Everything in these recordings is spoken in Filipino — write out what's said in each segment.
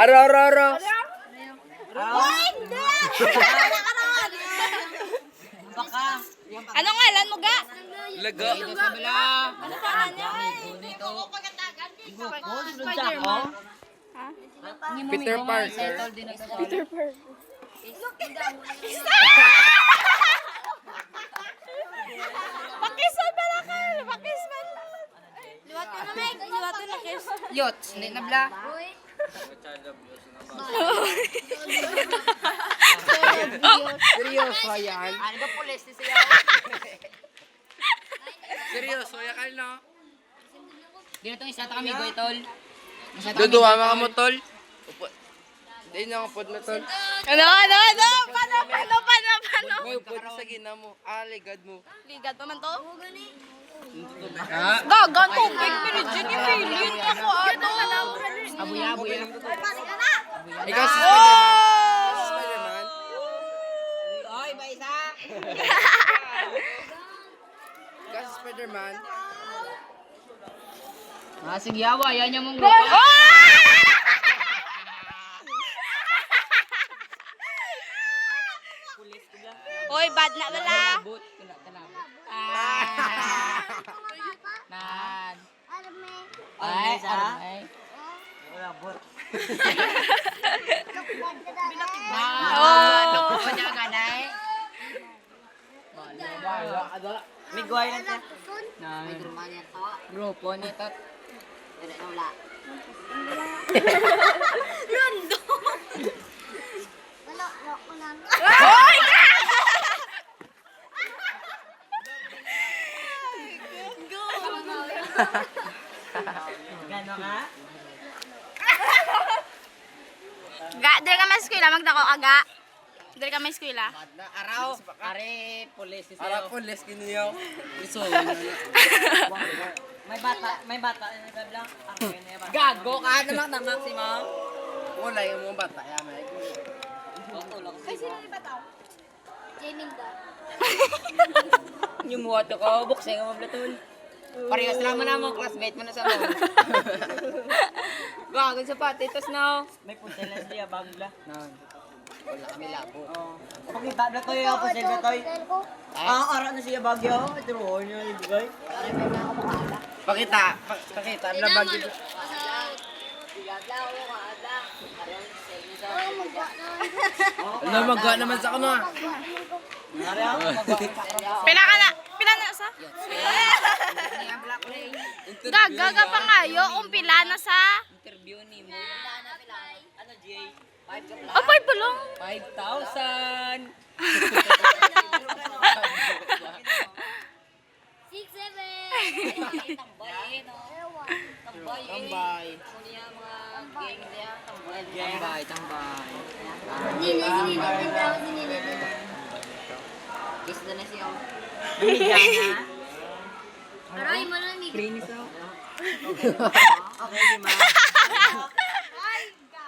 Aro. Ano ngalan mo ga? Laga. Ano pa niya? Spider-Man. Peter Parker. Peter Parker. Pakisman pala ka. Pakisman. Liwat na Meg. Liwat na kiss. Yot, hindi na bla. Seryoso yan. Ano ba pulis ni siya? Seryoso yan no. Dito itong isa kami go tol. Duduwa mga mo tol. Hindi na kapod na tol. Ano? Paano? May upod sa gina mo. Ligad mo. Ligat pa man to? Ha? Gagan tubig. Pirijin yung feeling. Ako ano? Abuya. Ikaw si Spider-Man. Si Spider-Man. Oy, ba isa? Ikaw si Spider-Man. Sige awa, yan yung mong grupo. Oy, bad na wala. Nan. Ay, armay. Oh, Ano niya ganay? Miguay lang siya. May grupo nito. Gano ka? Ga, dili ka may eskwela, magdako ka ga. Dili ka may eskwela. Araw, are pulis si Ara po, les kiniyaw. Iso. May bata. Ano ba lang? Ako yun na bata. Gago ka naman ng maximum. Wala yung mga bata. May. Yung muwato ko, buksay ka mablatol. Parehas lang mo na mo, classmate mo na sa mo. Gago sa patitos na. May puselan siya bago la. Wala kami labo. Pakita na to yung pusel na to. Ara na siya bagyo. Ito ro niya ibigay. Pakita. Ang labag yun. Maga naman sa kuno. Pila na sa? Gaga pa ngayo, kung pila na sa? Interview ni mo. Ano Jay? Oh, 5 pa lang. 5,000. 6, 7. Tambay. Tambay. Gusto na siya. Binigyan na. Aray mo na ni. Prinis ako. Okay, di ma.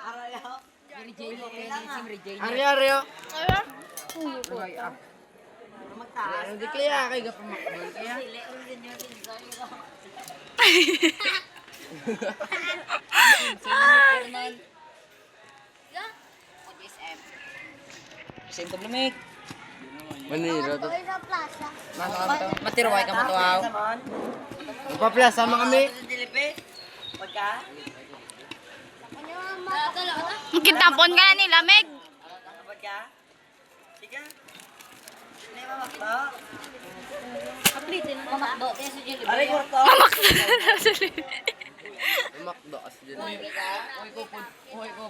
Arayo. Mary Jane mo kaya si Mary Jane. Aryo. Magtaas. Hindi kaya kay gapamakbal kaya. Same ko lumik. Manira to. Matiruay ka mo to aw. Saman. Magpapila sama kami. Dilipe. Pagka. Kitampon ka na nila, Meg. Pagka. Sige. Hindi mamakto. Mamakdo. Kaya sa Jelly. Aray kurto. Makdo as din. Uy ko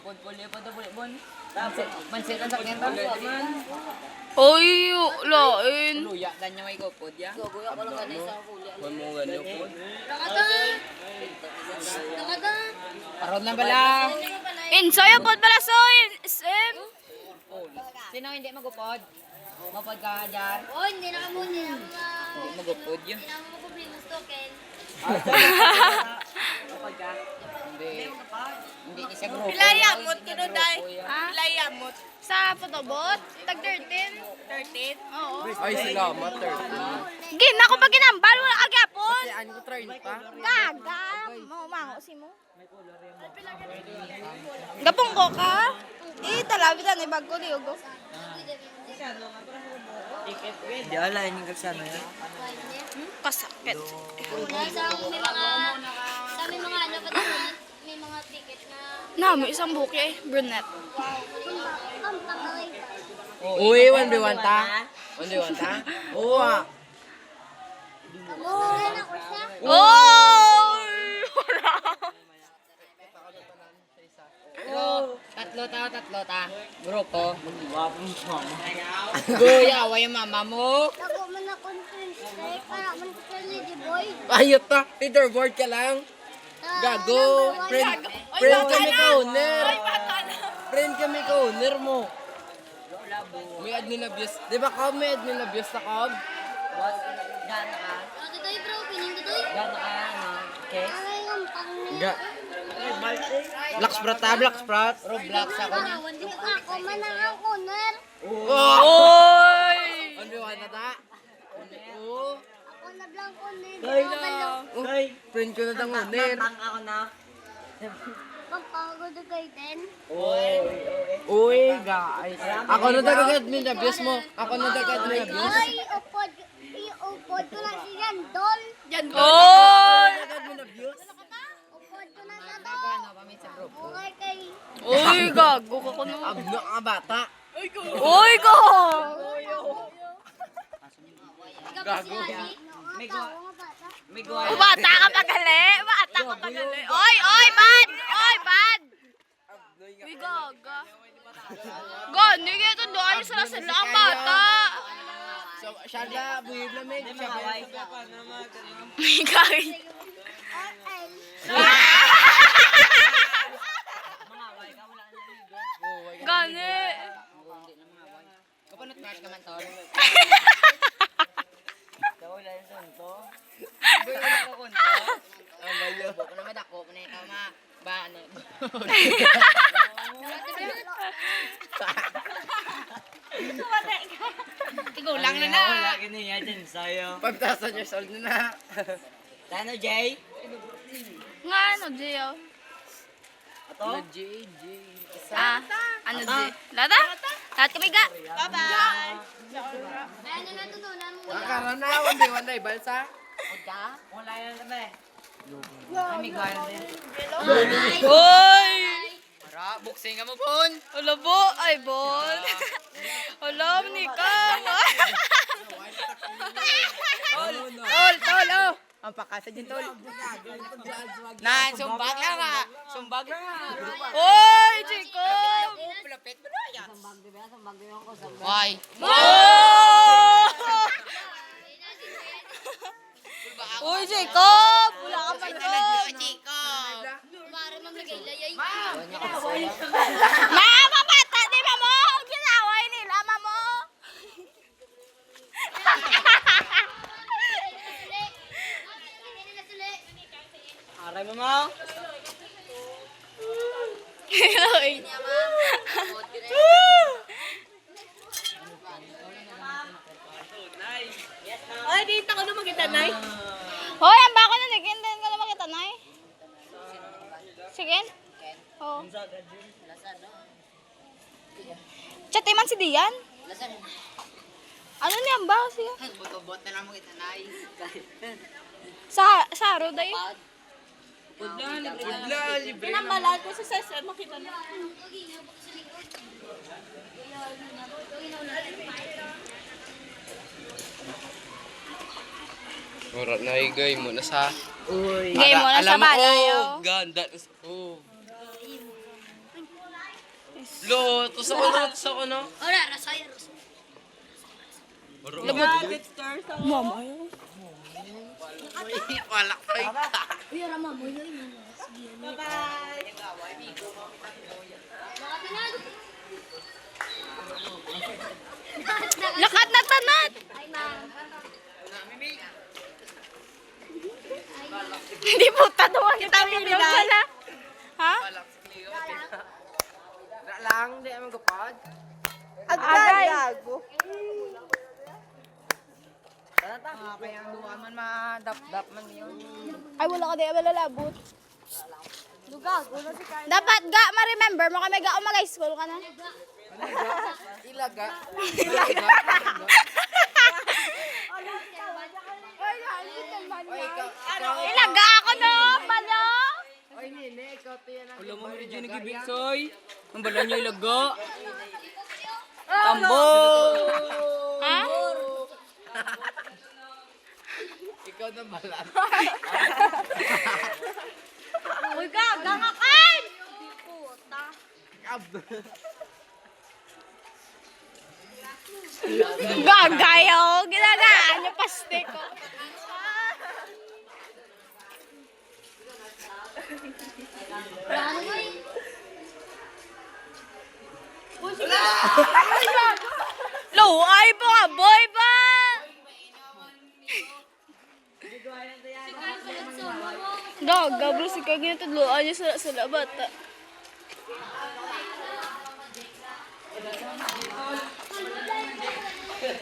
pod puli pa to puli bon. Mansit ang sakyan to. Oy, lain. Luya dan niya may kopod ya. Kung mo ganyo po. Aron na bala. Insoy, pod pala so. Sino hindi magupod? Mapod ka dyan. Oh, hindi na kamo niya. Hindi magupod yun. Hindi na mo problema sa token. Pagka. Hindi. Hindi ni sa grupo. Pilayamot ko no, day. Ha? Pilayamot. Sa photobot, tag 13. 13? Oo. Ay, salamat. 30. Gina ko pag ginambal, wala agapon. Kasi ano ko 30? Gaga. Mango si mo. Gapong ko ka? Talabi na, ibag ko liog. Di ala, yung kagsano yan. Kasakit. Sa may mga ano pa doon, may mga ticket na Namo, isang buke, brunette. Uy, 1v1 ta? 1v1 ta? Oo ah. Oh! Tatlo ta. Grupo. Guya, away yung mama mo. ako man na conference kay para man sa Lady Boy. Ayot ta. Leaderboard ka lang. Gago. Friend kami ka owner. Friend kami ka owner mo. May admin abuse. Di ba Cobb? May admin abuse na Cobb? Gana ka? Totoy bro, pinintoy. Gana ka, ano? Okay? Ay, ang pangit. Ga. Black Sprat ta, Black Sprat. Roblox ako niya. Ako man ang owner. Oy! 1v1 na ta? Oo. Ako na blank owner. Koy! Friend ko na tang owner. Tang ako na. Pagpagod kay Den. Uy, guys. Ako na admin abuse mo. Ako na admin abuse. Ay, upod ko na si Yandol. Oy! Admin abuse? Upod ko na sa to. Okay kay... Uy, gago ka kuno. Abno ka bata. Uy, go! Gago. May gawa. May gawa. Bata ka pagali. Bata ka pagali. Oy, bad! Oy, bad! Uy, gaga. Gani, ito doon sila sila ang bata. So, siya na, buhib na may. Siya ba? Uy, gagi. Gani. Kapanot crush ka man to. Wala yung sunto. Boy, wala ko kunto. Ang bayo. Buko na madako, panay ka ma. Ba, ano? Tigulang na na. Wala ganyan dyan sa'yo. 5,000 years old na. Tano, Jay? Nga, ano, Gio? Ato? JJ. Ano, G? Lata? Lahat kami ga. Ay, ano natutunan mo? Makarana, 1v1 na ibalsa. Wala yan naman eh. May gawa na din. Uy! Para, buksing ka mo pon. Wala po, ay bon. Wala, manika. Tol, oh. Ang pakasa din, tol. Nan, sumbag lang ha. Sumbag lang ha. Uy, Jacob! Lapit mo na yan. Why? Oh! Uy, Jacob! Wala ka pa doon. Mara mamlagay layay. Mama, bata, di ba mo? Ginaway nila, mamo. Aray mo mo? Ay, dito ko na makita, Nay. Hoy, ang bako na nagin din ko na makita, Nay. Sige. Oh. Chat man si Dian. Ano niya ang bako siya? Bot na lang mo kita, nay. Sa aro day. Wala, libre. Pinambalaan ko sa session makita na. Murat na higay mo na sa... Game mo na sa balayo. Ganda. Oh. Lo, tos ako na. Ora, rasaya. Mama. Wala kay. Uy, rama mo yun. Bye-bye. Lakat na tanat. Ay, ma'am. Hindi po taduan kita video pala. Ha? Wala lang, di naman kapag. Agay. Kaya ang duwa man ma-dap-dap man yun. Ay, wala ka di malalabot. Dapat ga ma-remember mo kami ga umagay school ka na. Ilaga. Ilaga ako no, balo. Oy, nene, ikaw tiyan ang Alam mo, medyo nagibigsoy. Ang bala niyo ilaga. Tambo! Ha? Ikaw na balat. Uy ka, gangakan! Gagayaw, ginagaan yung paste ko. Low, ay pa nga, boy ba? Gaga, bro, si Kagin natudloan niya sa labata.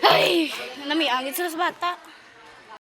Ay, namiangit sila sa bata.